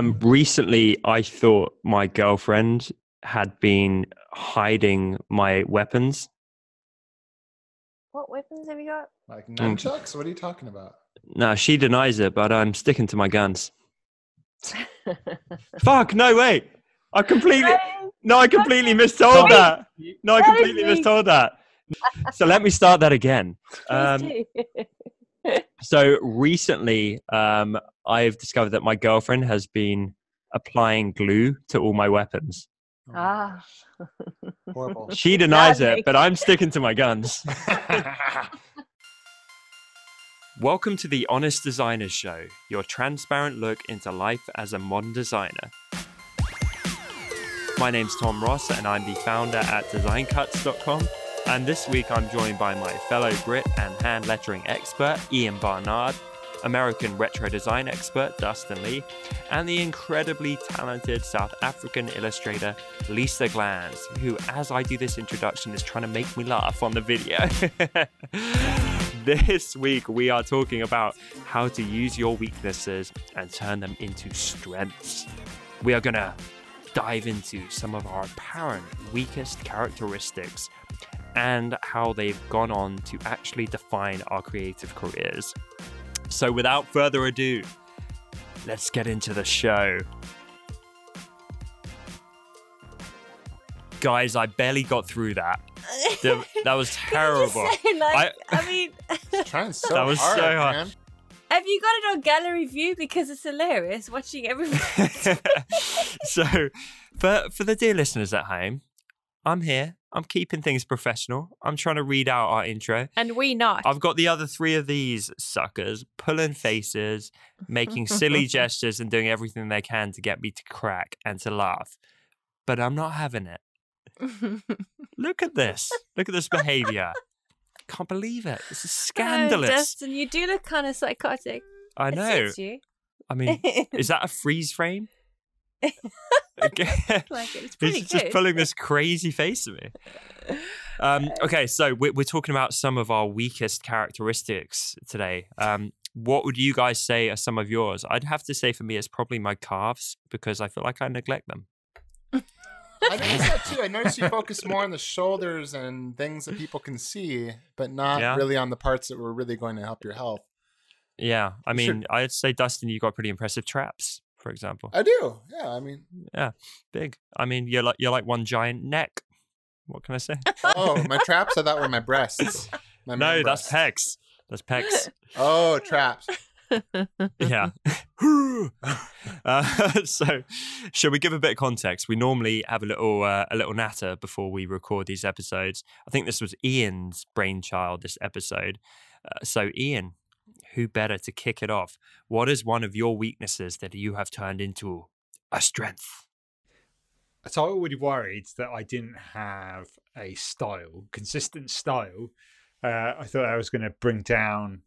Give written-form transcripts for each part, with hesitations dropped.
Recently, I thought my girlfriend had been hiding my weapons. What weapons have you got? Like nunchucks? What are you talking about? No, she denies it, but I'm sticking to my guns. Fuck! No, wait. I completely mistold that. No, I completely mistold that. So let me start that again. So recently, I've discovered that my girlfriend has been applying glue to all my weapons. Ah. Horrible. She denies it, but I'm sticking to my guns. Welcome to the Honest Designers Show, your transparent look into life as a modern designer. My name's Tom Ross, and I'm the founder at designcuts.com. And this week I'm joined by my fellow Brit and hand lettering expert, Ian Barnard, American retro design expert, Dustin Lee, and the incredibly talented South African illustrator, Lisa Glans, who, as I do this introduction, is trying to make me laugh on the video. This week we are talking about how to use your weaknesses and turn them into strengths. We are going to dive into some of our apparent weakest characteristics and how they've gone on to actually define our creative careers. So without further ado, let's get into the show. Guys, I barely got through that. That was terrible. Trying so that was hard, so hard. man. Have you got it on gallery view? Because it's hilarious watching everybody. So, for the dear listeners at home, I'm here. I'm keeping things professional. I'm trying to read out our intro. And we not. I've got the other three of these suckers pulling faces, making silly gestures, and doing everything they can to get me to crack and to laugh. But I'm not having it. Look at this. Look at this behavior. Can't believe it. This is scandalous. Oh, Dustin, you do look kind of psychotic. I It know. suits you. I mean, is that a freeze frame? Like it's pretty He's good. just pulling this crazy face at me. Okay, so we're talking about some of our weakest characteristics today. What would you guys say are some of yours? I'd have to say for me, it's probably my calves because I feel like I neglect them. I noticed that too. I noticed you focus more on the shoulders and things that people can see, but not really on the parts that were really going to help your health. Yeah, I mean, I'd say, Dustin, you got pretty impressive traps, for example. I do. Yeah, I mean. Yeah, big. I mean, you're like one giant neck. What can I say? Oh, my traps, I thought were my breasts. My No, breasts. that's pecs. That's pecs. Oh, traps. Yeah. So, shall we give a bit of context? We normally have a little natter before we record these episodes. I think this was Ian's brainchild, this episode. So, Ian, who better to kick it off? What is one of your weaknesses that you have turned into a strength? So I already worried that I didn't have a consistent style. I thought I was going to bring down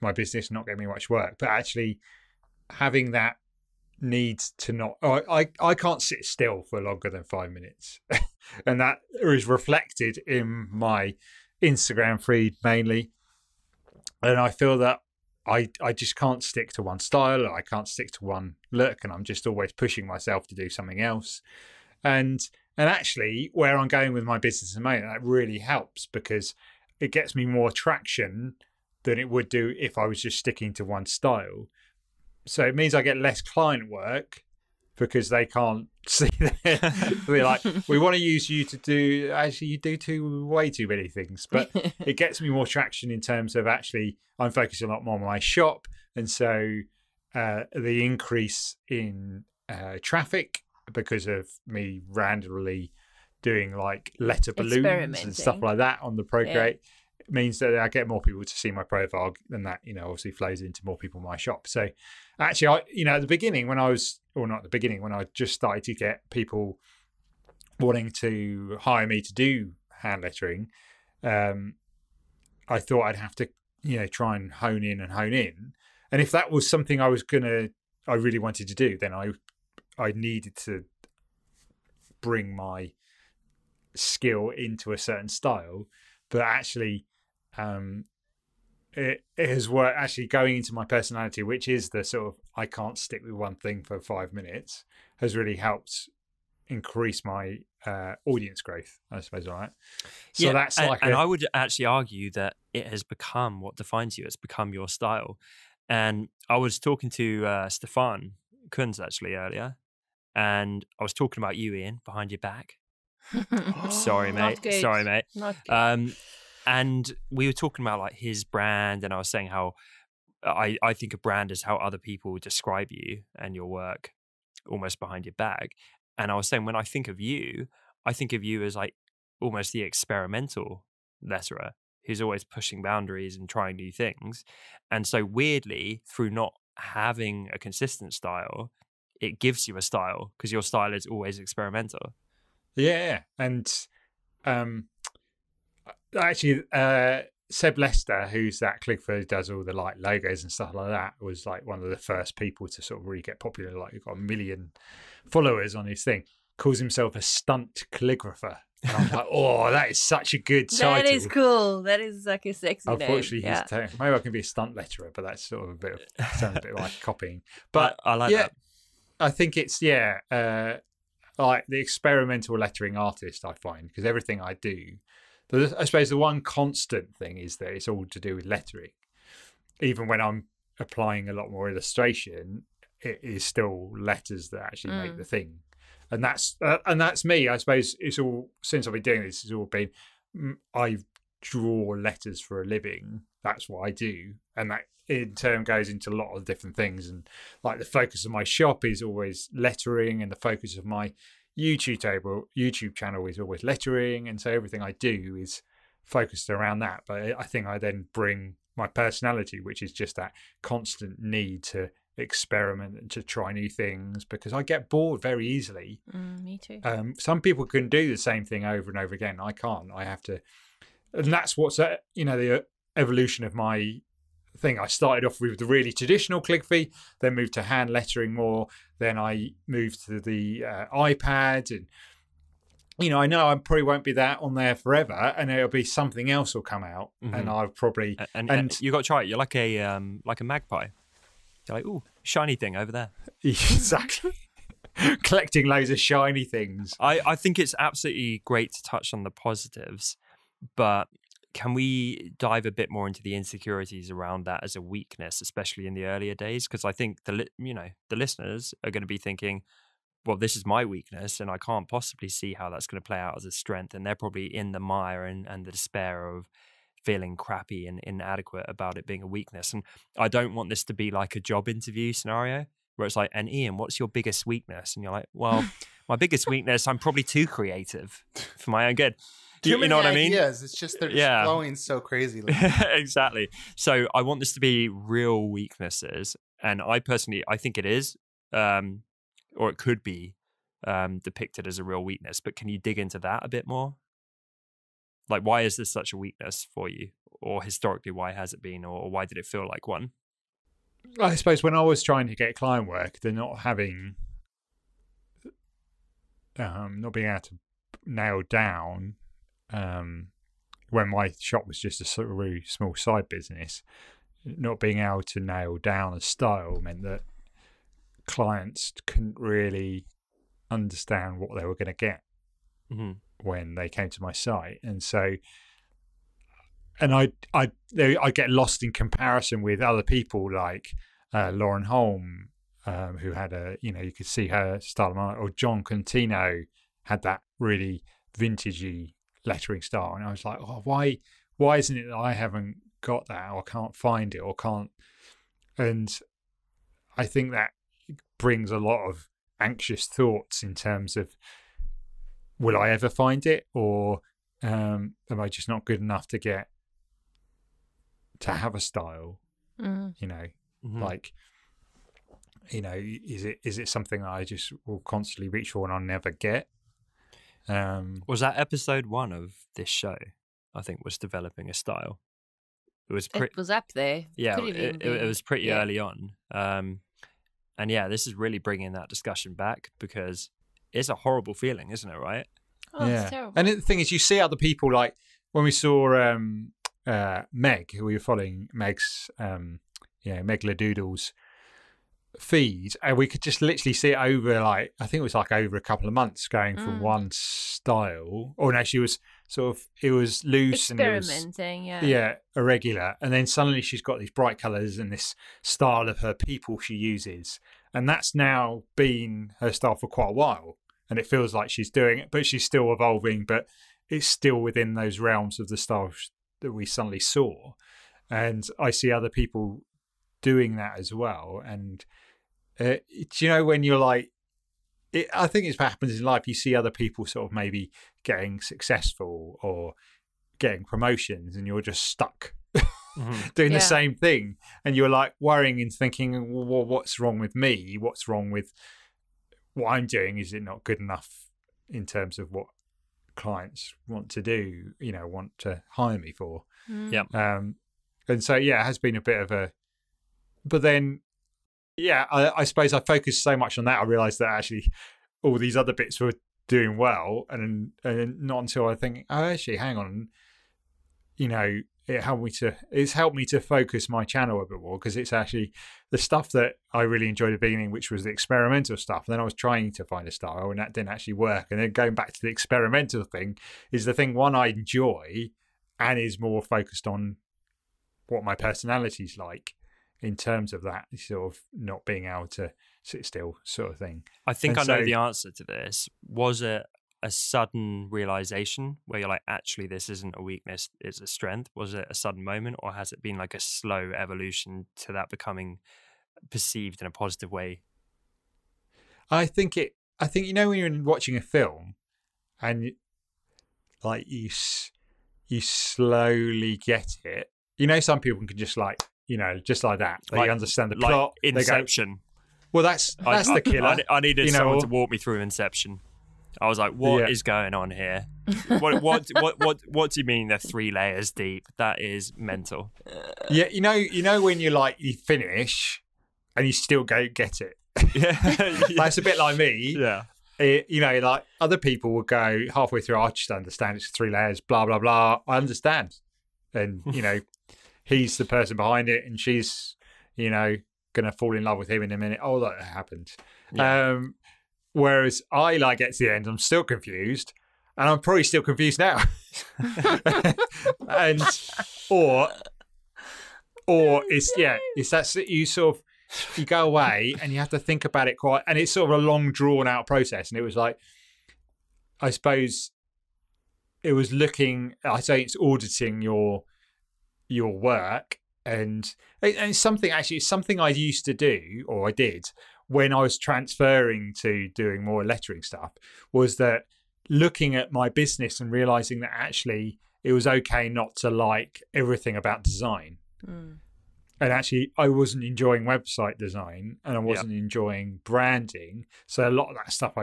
my business, not get me much work, but actually having that need to not. I can't sit still for longer than 5 minutes, and that is reflected in my Instagram feed mainly. And I feel that I just can't stick to one style, or I can't stick to one look, and I'm just always pushing myself to do something else. And actually, where I'm going with my business at the moment, that really helps because it gets me more traction than it would do if I was just sticking to one style. So it means I get less client work because they can't see that. They're like, we want to use you to do, actually you do way too many things. But it gets me more traction in terms of actually I'm focusing a lot more on my shop. And so the increase in traffic because of me randomly doing like letter balloons and stuff like that on the Procreate means that I get more people to see my profile, and that, obviously flows into more people in my shop. So actually, at the beginning when I just started to get people wanting to hire me to do hand lettering, I thought I'd have to, try and hone in. And if that was something I really wanted to do, then I needed to bring my skill into a certain style. But actually, it has worked actually going into my personality, which is the sort of I can't stick with one thing for 5 minutes, has really helped increase my audience growth, I suppose. All right. So that's and I would actually argue that it has become what defines you. It's become your style. And I was talking to Stefan Kunz actually earlier, and I was talking about you, Ian, behind your back. Sorry, mate. Sorry, mate. Not good. And we were talking about like his brand, and I was saying how I think a brand is how other people describe you and your work, almost behind your back. And I was saying when I think of you as like almost the experimental letterer who's always pushing boundaries and trying new things. And so weirdly, through not having a consistent style, it gives you a style because your style is always experimental. Yeah, and actually, Seb Lester, who's that Clickford who does all the like logos and stuff like that, was like one of the first people to sort of really get popular. Like, he's got 1 million followers on his thing. Calls himself a stunt calligrapher. And I'm like, oh, that is such a good title. That is cool. That is like a sexy Unfortunately, name. maybe I can be a stunt letterer, but that's sort of sounds a bit like copying. But I like that. I think it's like the experimental lettering artist, I find, because everything I do, I suppose the one constant thing is that it's all to do with lettering. Even when I'm applying a lot more illustration, it is still letters that actually make the thing. And that's me. I suppose it's all, since I've been doing this, it's all been, I draw letters for a living. That's what I do. And that in turn goes into a lot of different things. And like the focus of my shop is always lettering, and the focus of my YouTube channel is always lettering. And so everything I do is focused around that. But I think I then bring my personality, which is just that constant need to experiment and to try new things, because I get bored very easily. Me too. Some people can do the same thing over and over again. I can't. I have to, and that's what's the evolution of my thing. I started off with the really traditional calligraphy, then moved to hand lettering more. Then I moved to the iPad, and I know I probably won't be that on there forever, and it'll be something else will come out, and I'll probably and you got to try it. You're like a magpie. You're like, ooh, shiny thing over there. Exactly. Collecting loads of shiny things. I think it's absolutely great to touch on the positives, but can we dive a bit more into the insecurities around that as a weakness, especially in the earlier days? Because I think the listeners are going to be thinking, well, this is my weakness, and I can't possibly see how that's going to play out as a strength. And they're probably in the mire and the despair of feeling crappy and inadequate about it being a weakness. And I don't want this to be like a job interview scenario where it's like, and Ian, what's your biggest weakness? And you're like, well, my biggest weakness, I'm probably too creative for my own good. You know what I mean? Yes, it's just they're just flowing so crazily. Exactly. So I want this to be real weaknesses, and I think it is, or it could be depicted as a real weakness. But can you dig into that a bit more? Like, why is this such a weakness for you? Or historically, why has it been? Or why did it feel like one? I suppose when I was trying to get client work, they're not having, not being able to nail down, when my shop was just a sort of really small side business, not being able to nail down a style meant that clients couldn't really understand what they were going to get. When they came to my site, and so, and I get lost in comparison with other people like Lauren Holm, who had you could see her style, or John Contino had that really vintagey lettering style, and I was like, oh, why isn't it that I haven't got that, or can't find it, or can't? And I think that brings a lot of anxious thoughts in terms of, will I ever find it, or am I just not good enough to have a style? Like, is it something that I just will constantly reach for and I'll never get? Was that episode 1 of this show? I think was developing a style. It was up there. Yeah, it was pretty early on. And yeah, this is really bringing that discussion back, because it's a horrible feeling, isn't it? Right? Oh, it's terrible. And the thing is, you see other people, like when we saw Meg, who we were following Meg's, Meg Ladoodle's feed, and we could just literally see it over, like, I think it was like over a couple of months, going from one style. Oh no, she was sort of, it was loose and experimenting, irregular, and then suddenly she's got these bright colours and this style of her people she uses, and that's now been her style for quite a while, and it feels like she's doing it, but she's still evolving, but it's still within those realms of the style that we suddenly saw. And I see other people doing that as well. And do you know, when you're like, I think it's what happens in life, you see other people sort of maybe getting successful or getting promotions, and you're just stuck doing the same thing, and you're like worrying and thinking, well, what's wrong with me? What's wrong with what I'm doing? Is it not good enough in terms of what clients want to do, want to hire me for? And so it has been a bit of a, but then I suppose I focused so much on that, I realized that actually all these other bits were doing well, and not until I think, oh, actually, hang on, it's helped me to focus my channel a bit more, because it's actually the stuff that I really enjoyed at the beginning, which was the experimental stuff. And then I was trying to find a style, and that didn't actually work. And then going back to the experimental thing is the thing, one, I enjoy and is more focused on what my personality's like in terms of that sort of not being able to sit still sort of thing. I think I know the answer to this. Was it a sudden realization where you're like, actually, this isn't a weakness, it's a strength? Was it a sudden moment, or has it been like a slow evolution to that becoming perceived in a positive way? I think when you're watching a film and like you slowly get it, some people can just like, just like that, they understand the plot, Inception. Well, that's the killer. I needed someone to walk me through Inception. I was like, what is going on here? What do you mean they're 3 layers deep? That is mental. Yeah, when you finish and you still go get it. That's a bit like me. Yeah. Like other people will go halfway through, I just understand it's 3 layers, blah blah blah. I understand. And he's the person behind it, and she's gonna fall in love with him in a minute. Oh, that happened. Yeah. Whereas I get to the end, I'm still confused, and I'm probably still confused now. and or it's that you sort of, you go away and you have to think about it quite, and it's sort of a long drawn out process. And it was like, I suppose it was it's auditing your work, and it's something I used to do, or I did, when I was transferring to doing more lettering stuff, was that looking at my business and realizing that actually it was okay not to like everything about design. And actually I wasn't enjoying website design, and I wasn't enjoying branding. So a lot of that stuff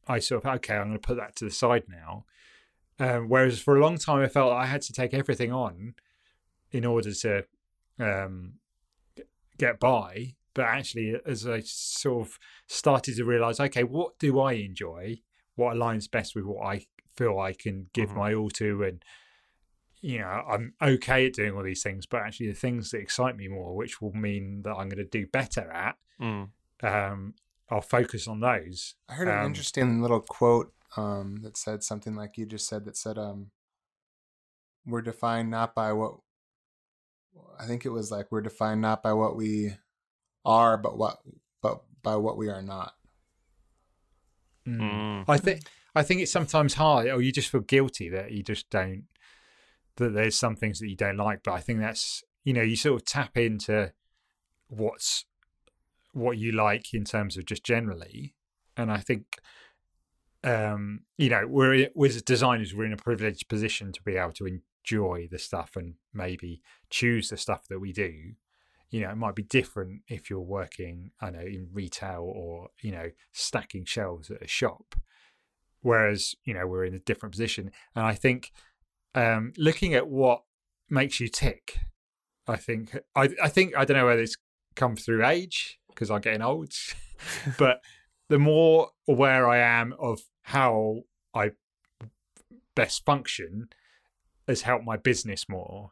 I sort of, okay, I'm going to put that to the side now. Whereas for a long time I felt I had to take everything on in order to get by. But actually, as I sort of started to realize, okay, what do I enjoy? What aligns best with what I feel I can give my all to? And, I'm okay at doing all these things, but actually the things that excite me more, which will mean that I'm going to do better at, I'll focus on those. I heard an interesting little quote that said something like you just said, that said, we're defined not by what, I think it was like, we're defined not by what we are, but by what we are not. I think it's sometimes hard, or you just feel guilty that you just don't, that there's some things that you don't like. But I think that's, you sort of tap into what you like in terms of just generally. And I think we're as designers, we're in a privileged position to be able to enjoy the stuff and maybe choose the stuff that we do. It might be different if you're working, I know, in retail, or, stacking shelves at a shop. Whereas, we're in a different position. And I think looking at what makes you tick, I think, I don't know whether it's come through age, because I'm getting old, but the more aware I am of how I best function has helped my business more.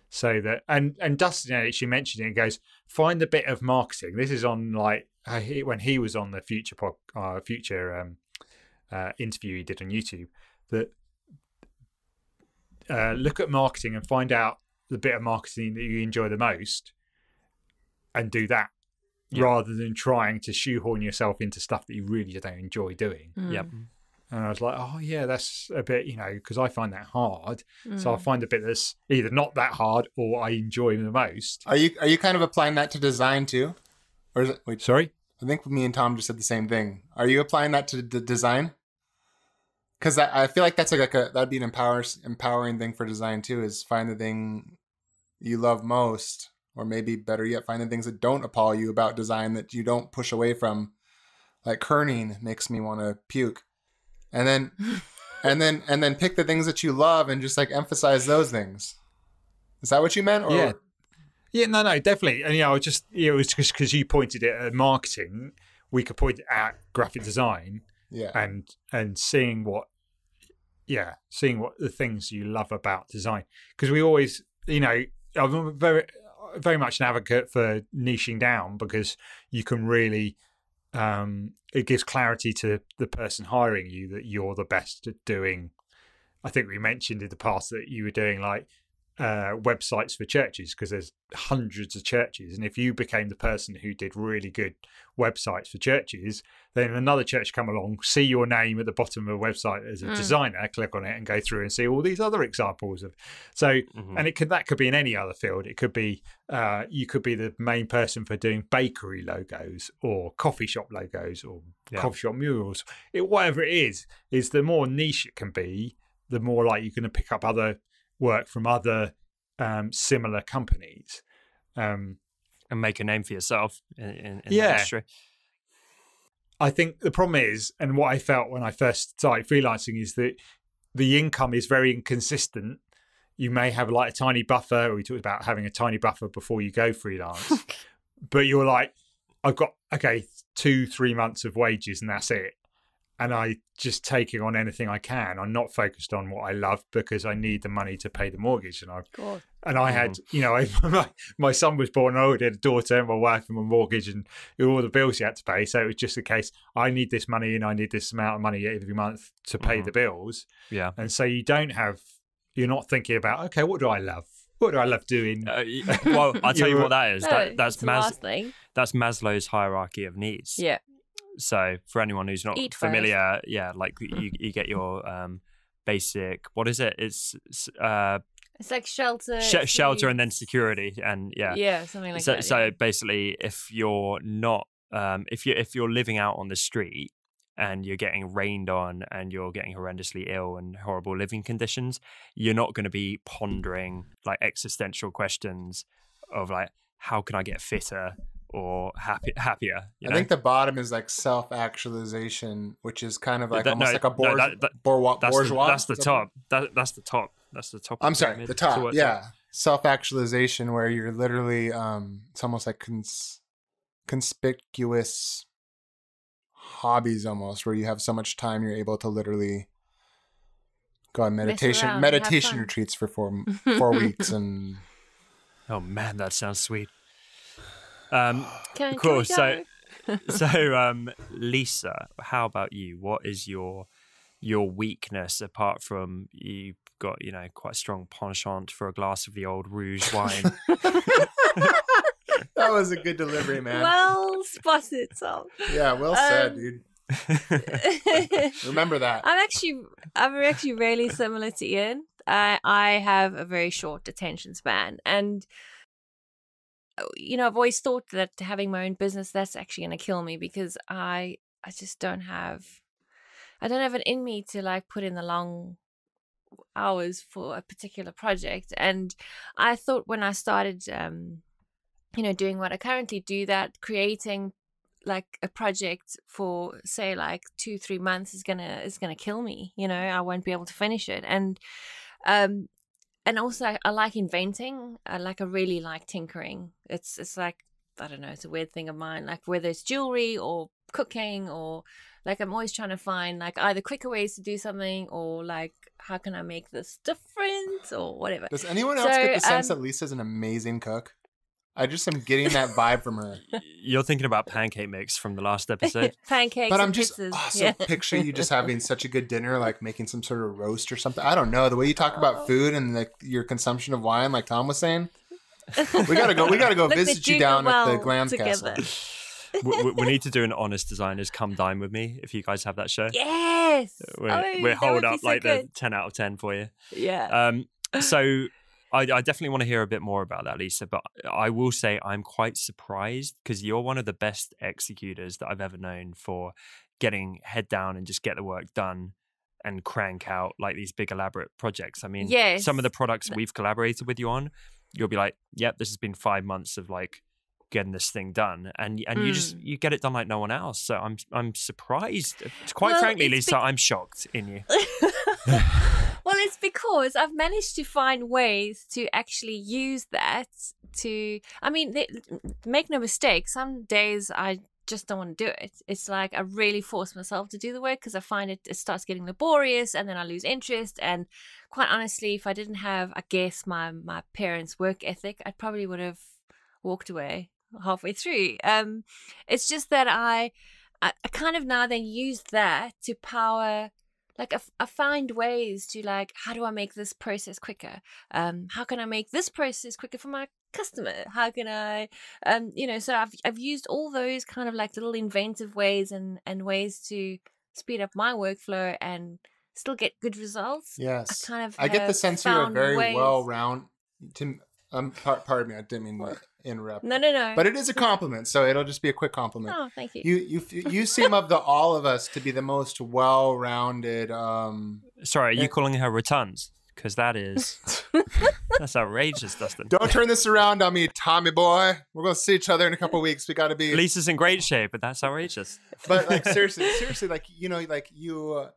So that and Dustin actually mentioned it and goes, find the bit of marketing. This is on like when he was on the future interview he did on YouTube, that look at marketing and find out the bit of marketing that you enjoy the most and do that, rather than trying to shoehorn yourself into stuff that you really don't enjoy doing. Yep. And I was like, oh yeah, that's a bit, because I find that hard. So I'll find a bit that's either not that hard or I enjoy the most. Are you kind of applying that to design too? Or is it, wait, Sorry? I think me and Tom just said the same thing. Are you applying that to the design? Because I feel like that's that'd be an empowering thing for design too, is find the thing you love most, or maybe better yet, find the things that don't appall you about design that you don't push away from. Like kerning makes me want to puke. And then pick the things that you love and just like emphasize those things. Is that what you meant? Or? Yeah, no, definitely. And it was just because you pointed it at marketing, we could point it at graphic design. Yeah. And seeing what the things you love about design, because we always, I'm very, very much an advocate for niching down, because you can really. It gives clarity to the person hiring you that you're the best at doing. I think we mentioned in the past that you were doing like websites for churches, because there's hundreds of churches, and if you became the person who did really good websites for churches, then another church come along, see your name at the bottom of a website as a designer, click on it and go through and see all these other examples of and that could be in any other field. It could be you could be the main person for doing bakery logos or coffee shop logos or coffee shop murals. Whatever it is the more niche it can be, the more like you're going to pick up other work from other similar companies and make a name for yourself in the industry. I think the problem is, and what I felt when I first started freelancing, is that the income is very inconsistent. You may have like a tiny buffer, or we talked about having a tiny buffer before you go freelance, but you're like, I've got 2-3 months of wages and that's it. And I just taking on anything I can. I'm not focused on what I love, because I need the money to pay the mortgage. And I had, my son was born, I already had a daughter and my wife and my mortgage and all the bills you had to pay. So it was just a case, I need this money and I need this amount of money every month to pay the bills. Yeah. And so you're not thinking about, okay, what do I love? What do I love doing? Well, I'll tell you what that is. That's that's Maslow's hierarchy of needs. Yeah. So for anyone who's not familiar, like you get your basic, what is it? It's like shelter, shelter, and then security, and something like that. So basically, if you're not, if you're living out on the street and you're getting rained on and you're getting horrendously ill and horrible living conditions, you're not going to be pondering like existential questions of like, how can I get fitter or happier? I think the bottom is like self-actualization, which is kind of like almost like a bourgeois. That's the top. That's the top. That's the top. I'm sorry, the top. Yeah, self-actualization, where you're literally, it's almost like conspicuous hobbies, almost, where you have so much time you're able to literally go on meditation retreats for 4 weeks and. Oh man, that sounds sweet. Cool. So, Lisa, how about you? What is your weakness, apart from you've got quite a strong penchant for a glass of the old rouge wine? That was a good delivery, man. Well spotted, Tom. Yeah, well said, dude. Remember that. I'm actually really similar to Ian. I have a very short attention span, and I've always thought that having my own business, that's actually going to kill me, because I just don't have it in me to like put in the long hours for a particular project. And I thought when I started doing what I currently do, that creating like a project for say like 2-3 months is gonna kill me. I won't be able to finish it. And also I like inventing. I really like tinkering. It's like I don't know, it's a weird thing of mine, like whether it's jewelry or cooking, or like I'm always trying to find like either quicker ways to do something, or like how can I make this different or whatever. Does anyone else get the sense that Lisa's an amazing cook? I just am getting that vibe from her. You're thinking about pancake mix from the last episode. Pancakes, But I'm and just pizzas. also picture you just having such a good dinner, like making some sort of roast or something. I don't know, the way you talk about food and like your consumption of wine, like Tom was saying. We gotta go Look, visit they you do down go at the well Glam together. Castle. We need to do an Honest Designers Come Dine With Me if you guys have that show. Yes. We'll that hold would be up so like the good. 10 out of 10 for you. Yeah. So I definitely want to hear a bit more about that, Lisa, but I will say I'm quite surprised because you're one of the best executors that I've ever known for getting head down and just get the work done and crank out like these big elaborate projects. I mean, Yes. some of the products we've collaborated with you on, you'll be like, yep, this has been 5 months of like getting this thing done, and you get it done like no one else. So I'm surprised. Quite Well, frankly, it's Lisa, I'm shocked in you. Well, it's because I've managed to find ways to actually use that to, I mean, make no mistake, some days I just don't want to do it. It's like I really force myself to do the work because I find it starts getting laborious, and then I lose interest. And quite honestly, if I didn't have, I guess, my parents' work ethic, I probably would have walked away halfway through. It's just that I kind of now then use that to power. Like I find ways to like, how do I make this process quicker? How can I make this process quicker for my customer? How can I, so I've used all those kind of like little inventive ways and ways to speed up my workflow and still get good results. Yes. I get the have sense you're a found very ways- well-rounded. Pardon me, I didn't mean to interrupt. No. But it is a compliment, so it'll just be a quick compliment. Oh, thank you. You seem of all of us to be the most well-rounded. Sorry, are you calling her returns? Because that's outrageous, Dustin. Don't turn this around on me, Tommy boy. We're gonna see each other in a couple of weeks. We got to be. Lisa's in great shape, but that's outrageous. But like seriously, like you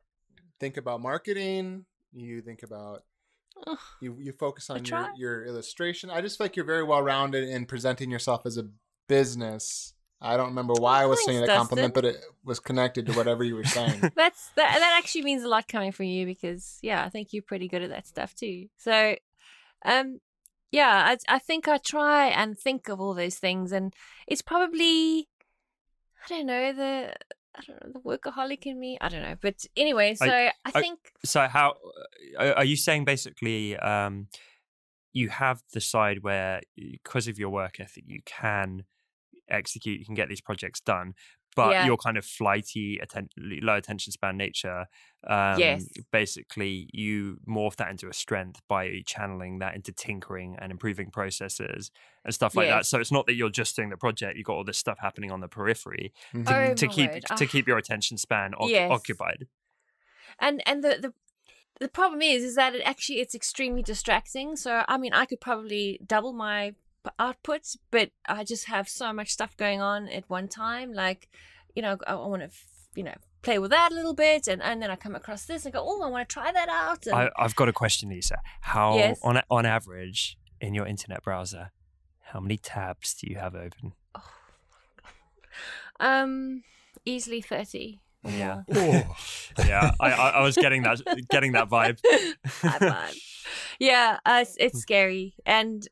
think about marketing. You think about. You focus on your illustration. I just feel like you're very well-rounded in presenting yourself as a business. I don't remember why I was saying that compliment, but it was connected to whatever you were saying. That actually means a lot coming from you because I think you're pretty good at that stuff too. So, I think I try and think of all those things, and it's probably the workaholic in me. I don't know. But anyway, so I think... So how... Are you saying basically you have the side where because of your work ethic, you can execute, you can get these projects done, but your kind of flighty, low attention span nature, basically you morph that into a strength by channeling that into tinkering and improving processes and stuff like that. So it's not that you're just doing the project, you've got all this stuff happening on the periphery to keep your attention span occupied. And the problem is that it's extremely distracting. So I mean, I could probably double my output, but I just have so much stuff going on at one time. Like, I want to, play with that a little bit, and then I come across this and go, oh, I want to try that out. And I've got a question, Lisa. How on average in your internet browser, how many tabs do you have open? Easily 30. Yeah. Yeah, I was getting that vibe. Yeah, it's scary, and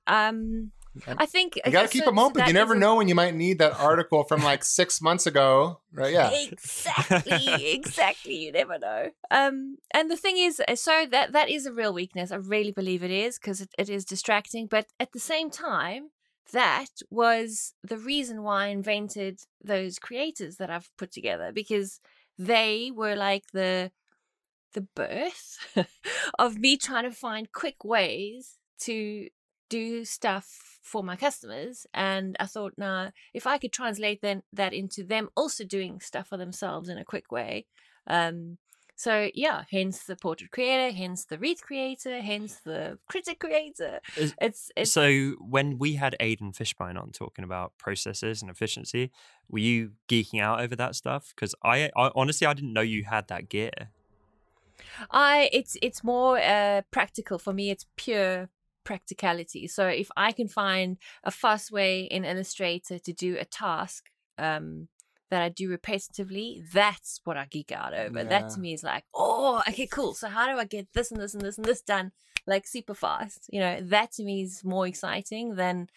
I think you got to keep them open. You never know when you might need that article from like 6 months ago, right? Yeah, exactly. You never know. And the thing is, so that is a real weakness. I really believe it is because it is distracting. But at the same time, that was the reason why I invented those creators that I've put together, because they were like the birth of me trying to find quick ways to do stuff for my customers. And I thought, if I could translate that into them also doing stuff for themselves in a quick way. So hence the portrait creator, hence the wreath creator, hence the critic creator. It's so when we had Aidan Fishbone on talking about processes and efficiency, were you geeking out over that stuff? Because I honestly I didn't know you had that gear. It's more practical for me. It's pure practicality. So if I can find a fast way in Illustrator to do a task that I do repetitively, that's what I geek out over. That to me is like, oh, okay, cool. So how do I get this and this and this and this done like super fast? You know, that to me is more exciting than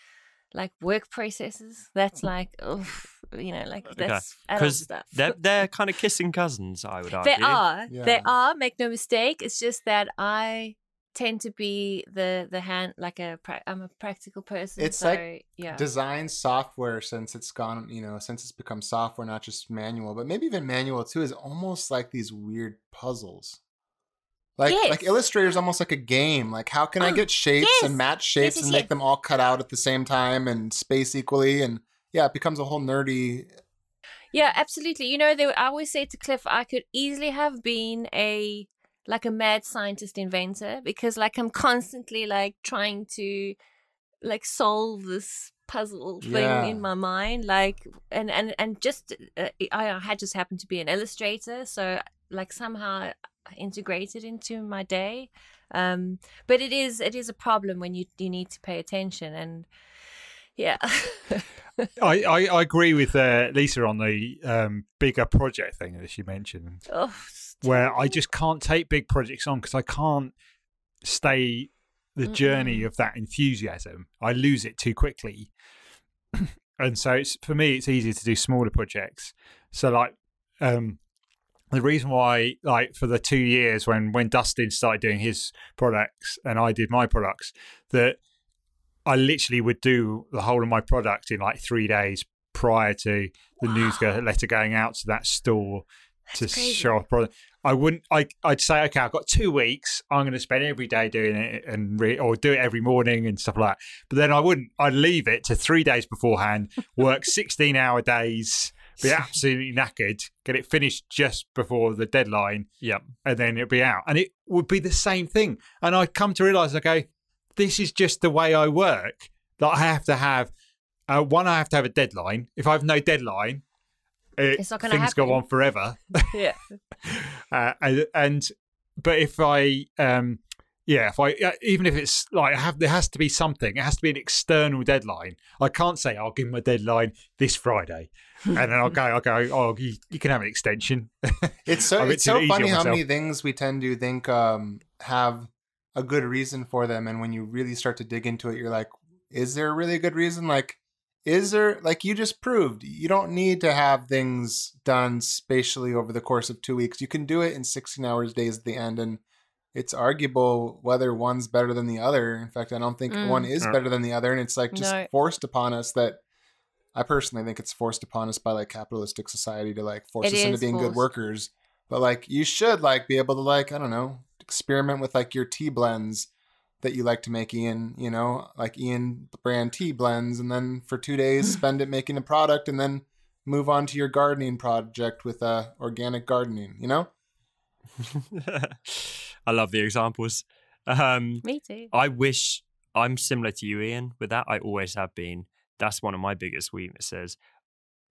like work processes. That's like, oh, you know, like that's adult stuff. They're kind of kissing cousins, I would argue. They are. Yeah. They are. Make no mistake. It's just that I tend to be the hand, like I'm a practical person. It's so, like yeah. design software, since it's gone, you know, since it's become software, not just manual, but maybe even manual too, is almost like these weird puzzles. Like Illustrator is almost like a game. Like, how can I get shapes and match shapes and make them all cut out at the same time and space equally? And yeah, it becomes a whole nerdy. Yeah, absolutely. You know, I always say to Cliff, I could easily have been a mad scientist inventor, because like I'm constantly like trying to like solve this puzzle thing in my mind, like and just I had just happened to be an illustrator, so like somehow integrated into my day, but it is a problem when you need to pay attention. And yeah. I agree with Lisa on the bigger project thing that she mentioned, where I just can't take big projects on because I can't stay the journey of that enthusiasm. I lose it too quickly. And so for me, it's easier to do smaller projects. So like the reason why, like for the 2 years when Dustin started doing his products and I did my products, that I literally would do the whole of my product in like 3 days prior to the newsletter going out to that store. That's crazy. Show off product. I'd say, okay, I've got 2 weeks. I'm going to spend every day doing it or do it every morning and stuff like that. But then I'd leave it to 3 days beforehand, work 16-hour days, be absolutely knackered, get it finished just before the deadline. Yep. And then it'd be out. And it would be the same thing. And I'd come to realize, okay, this is just the way I work, that I have to have, I have to have a deadline. If I have no deadline, it's not going to things happen. go on forever. Yeah. But if I, even if it's like, there has to be something, it has to be an external deadline. I can't say, I'll give my deadline this Friday. And then I'll go, oh, you can have an extension. It's so funny how many things we tend to think have a good reason for them. And when you really start to dig into it, you're like, is there a really good reason? Like, is there, like you just proved, you don't need to have things done spatially over the course of 2 weeks. You can do it in 16 hours days at the end. And it's arguable whether one's better than the other. In fact, I don't think one is better than the other. And it's like just forced upon us that, I personally think it's forced upon us by like capitalistic society to like force us into being good workers. But like you should like be able to like, I don't know, experiment with like your tea blends that you like to make, Ian, you know, like Ian brand tea blends, and then for 2 days spend it making a product and then move on to your gardening project with organic gardening, you know? I love the examples. Me too. I wish I'm similar to you, Ian, with that. I always have been. That's one of my biggest weaknesses.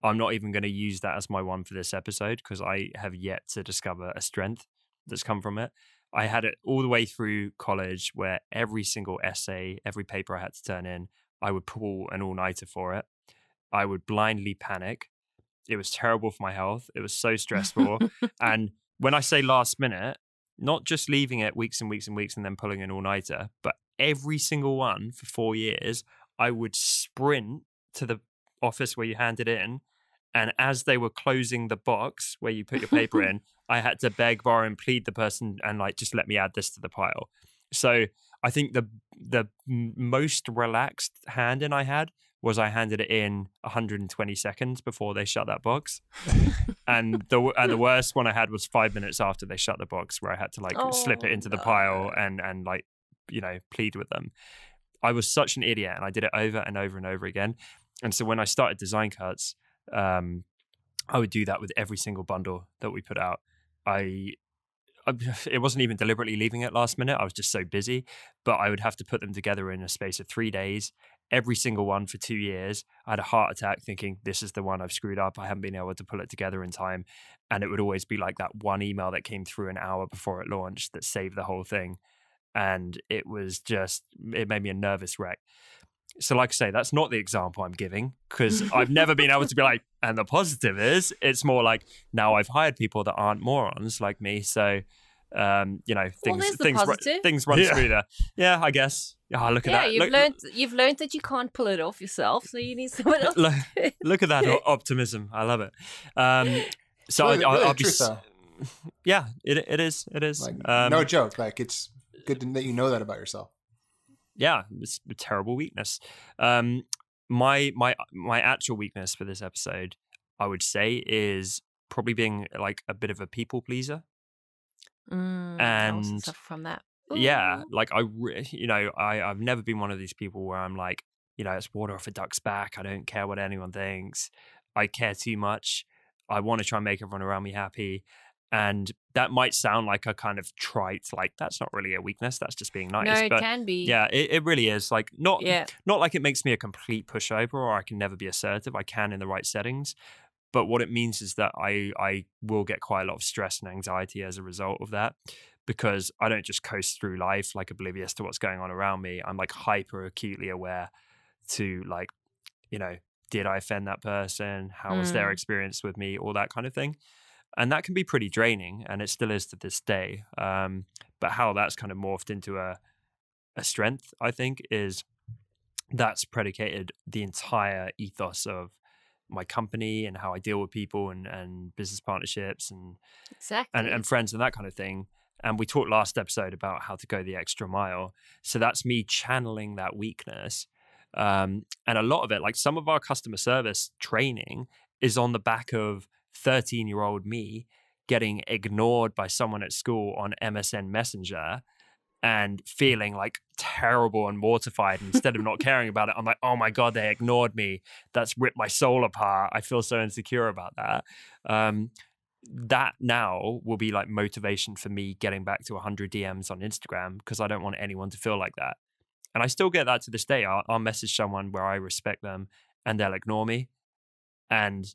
I'm not even going to use that as my one for this episode because I have yet to discover a strength that's come from it. I had it all the way through college where every single essay, every paper I had to turn in, I would pull an all-nighter for it. I would blindly panic. It was terrible for my health. It was so stressful. And when I say last minute, not just leaving it weeks and weeks and weeks and then pulling an all-nighter, but every single one for 4 years, I would sprint to the office where you hand it in. And as they were closing the box where you put your paper in, I had to beg, borrow, and plead the person and like, just let me add this to the pile. So I think the most relaxed hand-in I had was I handed it in 120 seconds before they shut that box. and the worst one I had was 5 minutes after they shut the box, where I had to like slip it into the pile and like, you know, plead with them. I was such an idiot, and I did it over and over and over again. And so when I started Design Cuts, I would do that with every single bundle that we put out. It wasn't even deliberately leaving it last minute. I was just so busy, but I would have to put them together in a space of 3 days, every single one for 2 years. I had a heart attack thinking, this is the one I've screwed up. I haven't been able to pull it together in time. And it would always be like that one email that came through an hour before it launched that saved the whole thing. and it made me a nervous wreck. So like I say, that's not the example I'm giving, because I've never been able to be like, and the positive is, it's more like now I've hired people that aren't morons like me. So, things run smoother. Yeah, I guess. Oh, look at that. You've learned that you can't pull it off yourself, so you need someone else. Look at that optimism. I love it. So really I'll be. Truth, though. Yeah, it is. It is. Like, no joke. Like, it's good that you know that about yourself. Yeah, it's a terrible weakness. My actual weakness for this episode, I would say, is probably being like a bit of a people pleaser. And I also suffer from that. Yeah, like I've never been one of these people where I'm like, it's water off a duck's back. I don't care what anyone thinks. I care too much. I want to try and make everyone around me happy. And that might sound like a kind of trite, like that's not really a weakness. That's just being nice. No, it but can be. Yeah, it really is. Like not like it makes me a complete pushover or I can never be assertive. I can in the right settings. But what it means is that I will get quite a lot of stress and anxiety as a result of that, because I don't just coast through life like oblivious to what's going on around me. I'm like hyper acutely aware to like, did I offend that person? How was their experience with me? All that kind of thing. And that can be pretty draining, and it still is to this day. But how that's kind of morphed into a strength, I think, is that's predicated the entire ethos of my company and how I deal with people and business partnerships and friends and that kind of thing. And we talked last episode about how to go the extra mile. So that's me channeling that weakness. And a lot of it, like some of our customer service training is on the back of 13-year-old me getting ignored by someone at school on MSN Messenger and feeling like terrible and mortified. Instead of not caring about it, I'm like, oh my God, they ignored me. That's ripped my soul apart. I feel so insecure about that. That now will be like motivation for me getting back to 100 DMs on Instagram, because I don't want anyone to feel like that. And I still get that to this day. I'll message someone where I respect them and they'll ignore me. And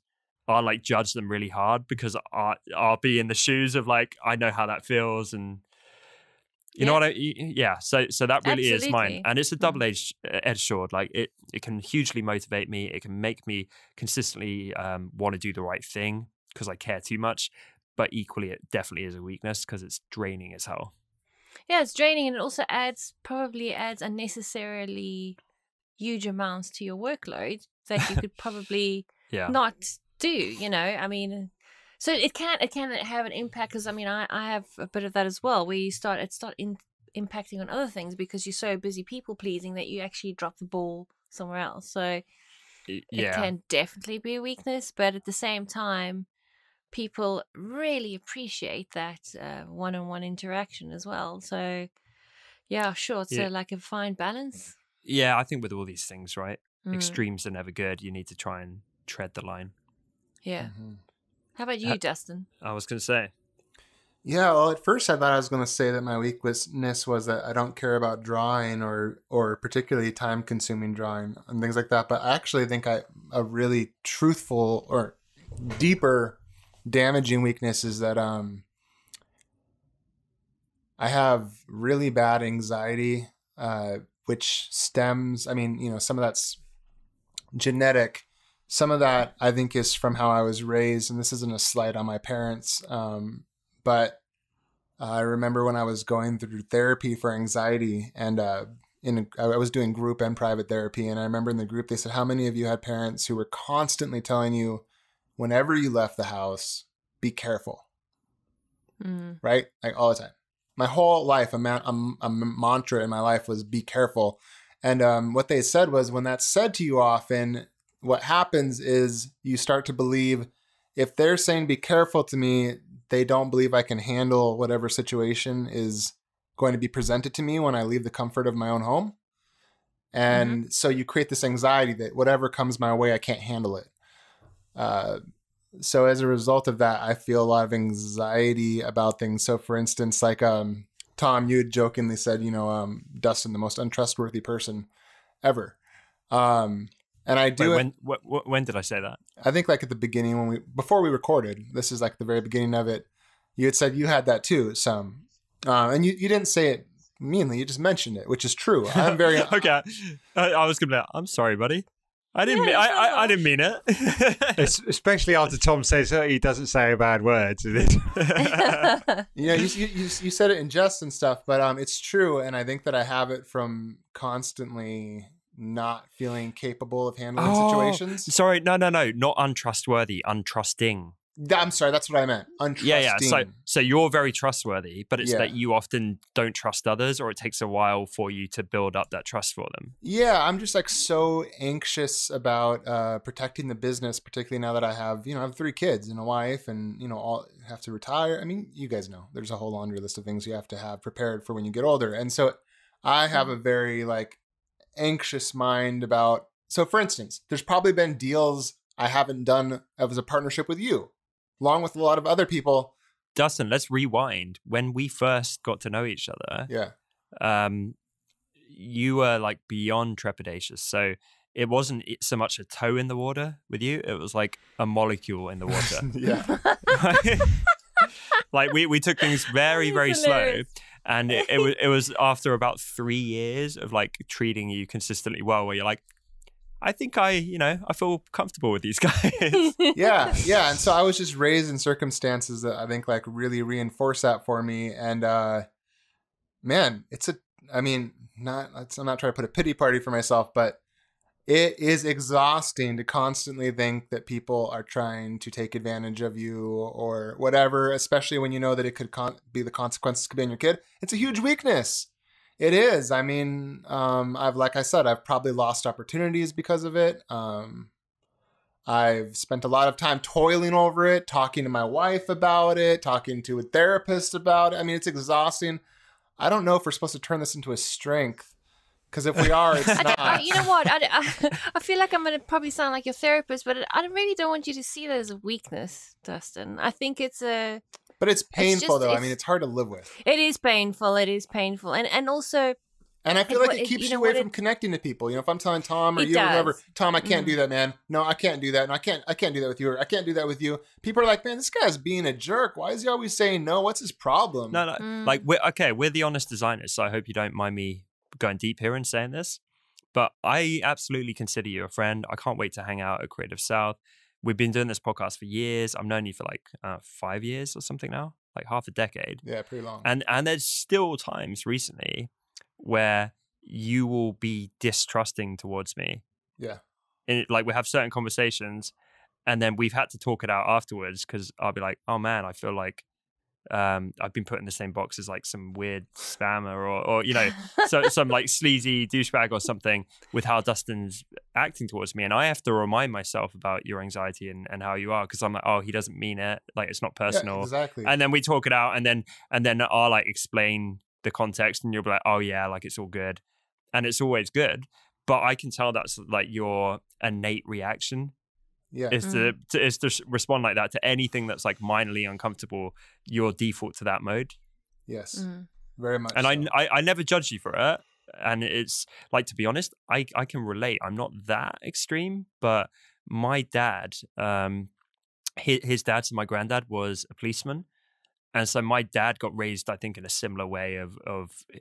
I'll like judge them really hard because I'll be in the shoes of like, I know how that feels. And you know what so that really is mine. And it's a double-edged sword. Like it can hugely motivate me. It can make me consistently want to do the right thing because I care too much. But equally, it definitely is a weakness because it's draining as hell. Yeah, it's draining, and it also probably adds unnecessarily huge amounts to your workload that you could probably not do. I mean, so it can have an impact, because I mean, I have a bit of that as well, where it start impacting on other things because you're so busy people pleasing that you actually drop the ball somewhere else. So it can definitely be a weakness, but at the same time, people really appreciate that one-on-one interaction as well. So yeah, sure, it's like a fine balance. Yeah, I think with all these things, right? Extremes are never good. You need to try and tread the line. Yeah. How about you, Dustin? I was going to say. Yeah, well, at first I thought I was going to say that my weakness was that I don't care about drawing or particularly time-consuming drawing and things like that. But I actually think a really truthful or deeper damaging weakness is that I have really bad anxiety, which stems, I mean, some of that's genetic. Some of that I think is from how I was raised, and this isn't a slight on my parents, but I remember when I was going through therapy for anxiety, and I was doing group and private therapy, and I remember in the group they said, how many of you had parents who were constantly telling you, whenever you left the house, be careful, right? Like all the time. My whole life, a mantra in my life was be careful. And what they said was, when that's said to you often, what happens is you start to believe, if they're saying be careful to me, they don't believe I can handle whatever situation is going to be presented to me when I leave the comfort of my own home. And so you create this anxiety that whatever comes my way, I can't handle it. So as a result of that, I feel a lot of anxiety about things. So for instance, like Tom, you had jokingly said, Dustin, the most untrustworthy person ever. And I do. Wait, when did I say that? I think like at the beginning before we recorded, this is like the very beginning of it. You had said you had that too, some, and you didn't say it meanly. You just mentioned it, which is true. I'm very Okay. I was gonna be like, I'm sorry, buddy. I didn't mean I didn't mean it. Especially after Tom says he doesn't say bad words. You said it in jest and stuff, but it's true, and I think that I have it from constantly not feeling capable of handling situations. Sorry, no, not untrustworthy, untrusting. I'm sorry, that's what I meant. Untrusting. Yeah. So you're very trustworthy, but it's that you often don't trust others, or it takes a while for you to build up that trust for them. Yeah, I'm just like so anxious about protecting the business, particularly now that I have 3 kids and a wife, and all have to retire. I mean, you guys know there's a whole laundry list of things you have to have prepared for when you get older, and so I have a very like anxious mind about. So, for instance, there's probably been deals I haven't done as a partnership with you, along with a lot of other people. Dustin, let's rewind. When we first got to know each other, you were like beyond trepidatious. So it wasn't so much a toe in the water with you. It was like a molecule in the water. Like we took things very, very slow. And it was after about 3 years of like treating you consistently well, where you're like, I think I feel comfortable with these guys. Yeah. And so I was just raised in circumstances that I think like really reinforce that for me. And man, I'm not trying to put a pity party for myself, but it is exhausting to constantly think that people are trying to take advantage of you or whatever, especially when you know that it could be the consequences could be on your kid. It's a huge weakness. It is. I mean, like I said, I've probably lost opportunities because of it. I've spent a lot of time toiling over it, talking to my wife about it, talking to a therapist about it. I mean, it's exhausting. I don't know if we're supposed to turn this into a strength, because if we are, it's not. You know what? I feel like I'm going to probably sound like your therapist, but I really don't want you to see that as a weakness, Dustin. I think it's a... But it's painful, though. I mean, it's hard to live with. It is painful. And also... And I feel like it keeps you away from connecting to people. If I'm telling Tom or you or whoever, Tom, I can't do that, man. No, I can't do that. And I can't do that with you. Or I can't do that with you. People are like, man, this guy's being a jerk. Why is he always saying no? What's his problem? No. Like, we're the honest designers, so I hope you don't mind me going deep here and saying this. But I absolutely consider you a friend. I can't wait to hang out at Creative South. We've been doing this podcast for years. I've known you for like 5 years or something now, like half a decade. Yeah, pretty long. And there's still times recently where you will be distrusting towards me. Yeah. Like we have certain conversations and then we've had to talk it out afterwards, because I'll be like, oh man, I feel like I've been put in the same box as like some weird spammer or so some like sleazy douchebag or something with how Dustin's acting towards me. And I have to remind myself about your anxiety and how you are, because I'm like, oh, he doesn't mean it. Like, it's not personal. Yeah, exactly. And then we talk it out and then I'll like explain the context and you'll be like, oh yeah, like it's all good. And it's always good. But I can tell that's like your innate reaction. Yeah. Is to respond like that to anything that's like minorly uncomfortable. Your default to that mode. Yes. Very much. And so. I never judge you for it. And it's like, to be honest, I can relate. I'm not that extreme, but my dad, his dad, so my granddad was a policeman. And so my dad got raised, I think, in a similar way of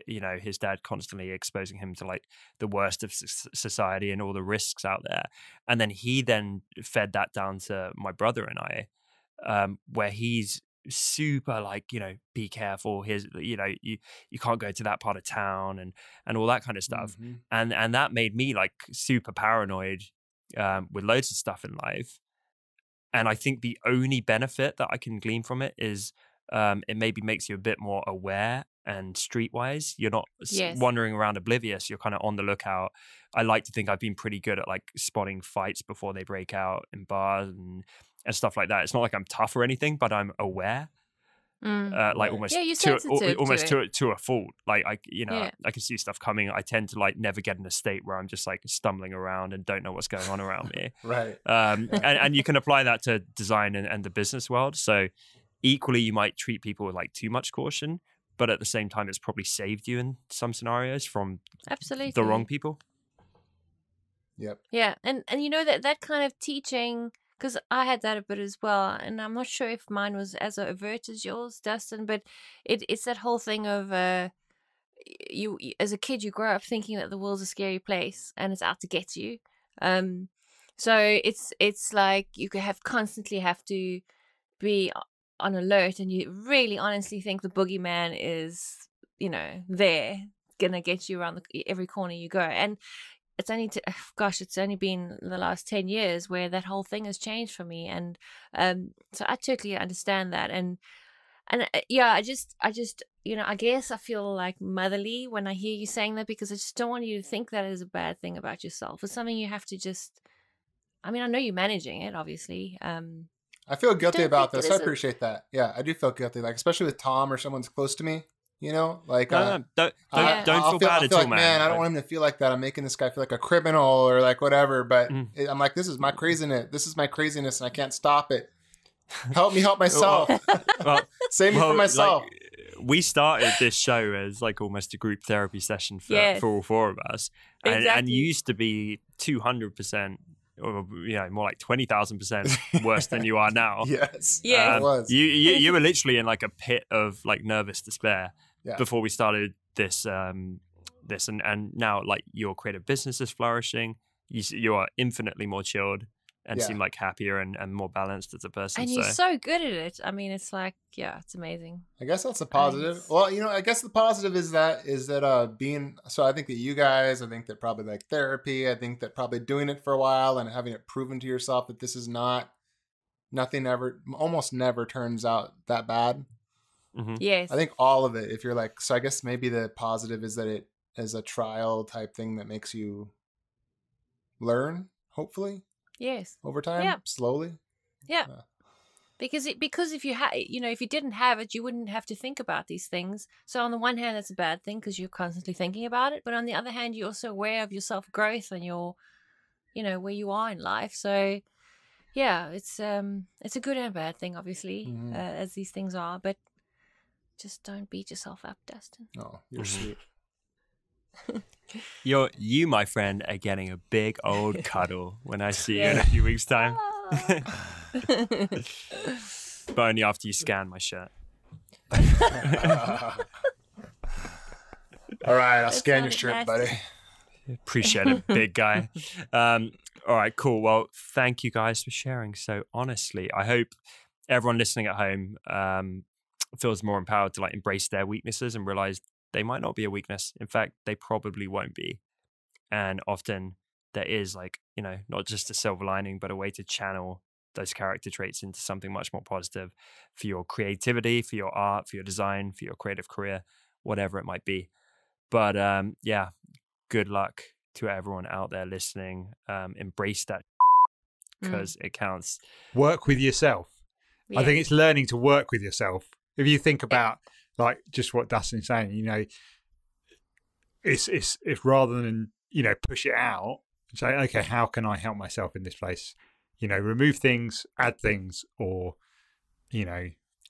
his dad constantly exposing him to like the worst of society and all the risks out there. And then he then fed that down to my brother and I, where he's super like, be careful. Here's, you can't go to that part of town and all that kind of stuff. Mm-hmm. And that made me like super paranoid with loads of stuff in life. And I think the only benefit that I can glean from it is it maybe makes you a bit more aware and streetwise. You're not wandering around oblivious. You're kind of on the lookout. I like to think I've been pretty good at like spotting fights before they break out in bars and stuff like that. It's not like I'm tough or anything, but I'm aware. Like almost to a fault. Like I can see stuff coming. I tend to like never get in a state where I'm just like stumbling around and don't know what's going on around me. Right. And you can apply that to design and the business world. So equally, you might treat people with like too much caution, but at the same time, it's probably saved you in some scenarios from the wrong people. Yep. Yeah, and that kind of teaching, because I had that a bit as well, and I'm not sure if mine was as overt as yours, Dustin, but it's that whole thing of you as a kid, you grow up thinking that the world's a scary place and it's out to get you. So it's like you constantly have to be on alert, and you really honestly think the boogeyman is, there, gonna get you around every corner you go. And it's only been the last 10 years where that whole thing has changed for me. And so I totally understand that. And yeah, I just I guess I feel like motherly when I hear you saying that, because I just don't want you to think that is a bad thing about yourself. It's something you have to just, I know you're managing it, obviously. I feel guilty about this. I appreciate that. Yeah, I do feel guilty, like especially with Tom or someone's close to me. Like don't feel bad at all, man. I don't want him to feel like that. I'm making this guy feel like a criminal or like whatever. But I'm like, this is my craziness. This is my craziness, and I can't stop it. Help me help myself. Save me from myself. Like, we started this show as like almost a group therapy session for all four of us, and you used to be 200%. Or more like 20,000% worse than you are now. Yes, yeah, I was. You were literally in like a pit of like nervous despair before we started this and now like your creative business is flourishing. You are infinitely more chilled and seem like happier and more balanced as a person. And you're so good at it. It's like, it's amazing. I guess that's a positive. Well, I guess the positive is that being, so I think that you guys, I think that probably like therapy, I think that probably doing it for a while and having it proven to yourself that this is almost never turns out that bad. Mm-hmm. Yes. I think all of it, if you're like, so I guess maybe the positive is that it is a trial type thing that makes you learn, hopefully. Yes. Over time, slowly. Yeah. Because if you if you didn't have it, you wouldn't have to think about these things. So on the one hand, that's a bad thing because you're constantly thinking about it. But on the other hand, you're also aware of your self growth and your, where you are in life. So yeah, it's a good and bad thing, obviously, as these things are. But just don't beat yourself up, Dustin. Oh, you're sweet. You, my friend, are getting a big old cuddle when I see you in a few weeks' time. But only after you scan my shirt. All right, I'll scan your shirt, buddy. Appreciate it, big guy. All right, cool. Well, thank you guys for sharing so honestly. I hope everyone listening at home feels more empowered to like embrace their weaknesses and realize they might not be a weakness. In fact, they probably won't be. And often there is like, not just a silver lining, but a way to channel those character traits into something much more positive for your creativity, for your art, for your design, for your creative career, whatever it might be. But good luck to everyone out there listening. Embrace that because it counts. Work with yourself. Yeah. I think it's learning to work with yourself. If you think about like just what Dustin's saying, it's rather than, push it out, say, okay, how can I help myself in this place? Remove things, add things, or,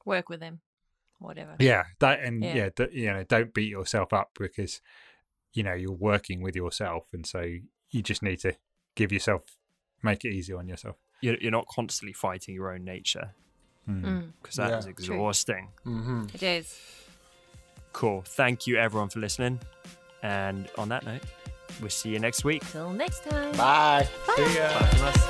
work with them, whatever. Yeah. Don't beat yourself up because, you're working with yourself. And so you just need to make it easy on yourself. You're not constantly fighting your own nature. Because that is exhausting. Mm-hmm. It is. Cool. Thank you everyone for listening. And on that note, we'll see you next week. Till next time. Bye. See ya. Bye from us.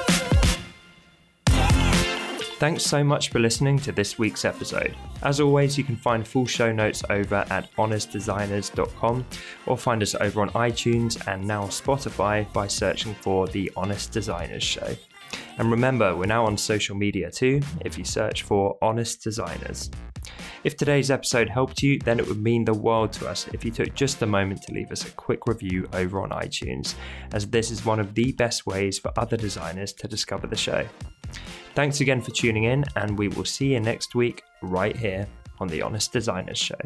Thanks so much for listening to this week's episode. As always, you can find full show notes over at honestdesigners.com or find us over on iTunes and now Spotify by searching for The Honest Designers Show. And remember, we're now on social media too, if you search for Honest Designers. If today's episode helped you, then it would mean the world to us if you took just a moment to leave us a quick review over on iTunes, as this is one of the best ways for other designers to discover the show. Thanks again for tuning in, and we will see you next week right here on The Honest Designers Show.